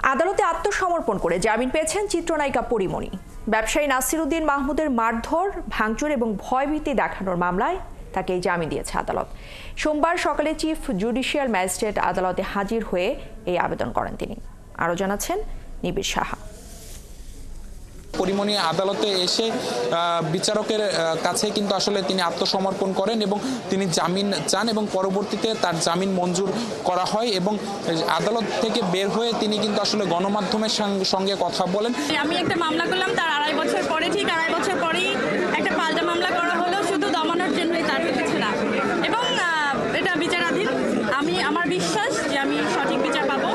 আদালতে আত্মসমর্পণ করে জামিন পেয়েছেন চিত্রনায়িকা পরীমণি। ব্যবসায়ী নাসির উদ্দিন মাহমুদের মারধর, ভাঙচুর এবং ভয়ভীতি দেখানোর মামলায় তাকে জামিন দিয়েছে আদালত। সোমবার সকালে চিফ জুডিশিয়াল ম্যাজিস্ট্রেট আদালতে হাজির হয়ে এই আবেদন করেন তিনি। আরও জানাচ্ছেন নিবিড় সাহা। পরীমণি আদালতে এসে বিচারকের কাছে কিন্তু আসলে তিনি আত্মসমর্পণ করেন এবং তিনি জামিন চান এবং পরবর্তীতে তার জামিন মঞ্জুর করা হয় এবং আদালত থেকে বের হয়ে তিনি কিন্তু আসলে গণমাধ্যমের সঙ্গে কথা বলেন। আমি একটা মামলা করলাম, তার 2.5 বছর পরে, ঠিক 2.5 বছর পরেই একটা পাল্টা মামলা করা হলো, শুধু দমানোর জন্যই, তার কিছু না। এবং এটা বিচারাধীন। আমার বিশ্বাস যে আমি সঠিক বিচার পাবো,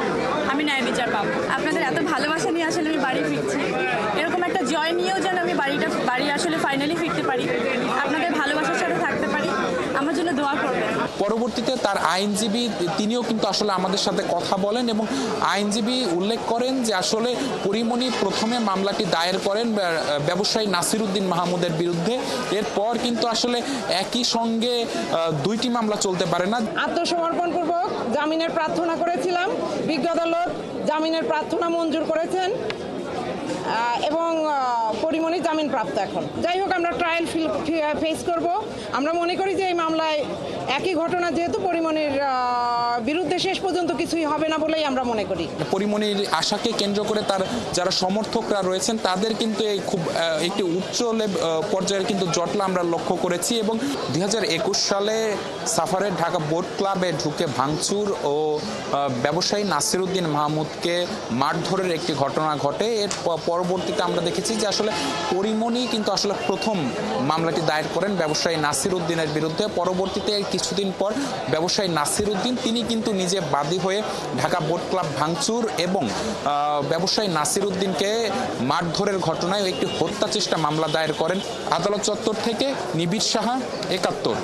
আমি ন্যায় বিচার পাবো। আপনাদের এত ভালোবাসা নিয়ে আসলে আমি বাড়ি ফিরছি, এরকম একটা জয় নিয়েও যেন আমি বাড়ি আসলে ফাইনালি ফিরতে পারি, আপনাদের ভালোবাসার সাথে থাকতে পারি, আমার জন্য দোয়া করবেন। পরবর্তীতে তার আইনজীবী তিনিও কিন্তু আসলে আমাদের সাথে কথা বলেন এবং আইনজীবী উল্লেখ করেন যে আসলে পরীমণি প্রথমে মামলাটি দায়ের করেন ব্যবসায়ী নাসির উদ্দিন মাহমুদের বিরুদ্ধে। এরপর কিন্তু আসলে একই সঙ্গে দুইটি মামলা চলতে পারে না। আত্মসমর্পণপূর্বক জামিনের প্রার্থনা করেছিলাম, বিজ্ঞ আদালত জামিনের প্রার্থনা মঞ্জুর করেছেন এবং পরীমণি জামিন প্রাপ্ত। এখন যাই হোক, আমরা ট্রায়াল ফেস করব। আমরা মনে করি যে এই মামলায় একই ঘটনা, যেহেতু পরীমণির বিরুদ্ধে শেষ পর্যন্ত কিছুই হবে না বলেই আমরা মনে করি। পরীমণির আশাকে কেন্দ্র করে তার যারা সমর্থকরা রয়েছেন তাদের কিন্তু এই খুব একটি উচ্চ পর্যায়ের কিন্তু জটলা আমরা লক্ষ্য করেছি এবং 2021 সালে সাফারের ঢাকা বোট ক্লাবে ঢুকে ভাঙচুর ও ব্যবসায়ী নাসির উদ্দিন মাহমুদকে মারধরের একটি ঘটনা ঘটে। এর পরবর্তীতে আমরা দেখেছি যে আসলে পরীমণি কিন্তু আসলে প্রথম মামলাটি দায়ের করেন ব্যবসায়ী নাসির উদ্দিনের বিরুদ্ধে। পরবর্তীতে কিছুদিন পর ব্যবসায়ী নাসির উদ্দিন তিনি কিন্তু নিজে বাদী হয়ে ঢাকা বোট ক্লাব ভাঙচুর এবং ব্যবসায়ী নাসির উদ্দিনকে মারধরের ঘটনায় একটি হত্যা চেষ্টা মামলা দায়ের করেন। আদালত চত্বর থেকে নিবিড় সাহা, 71।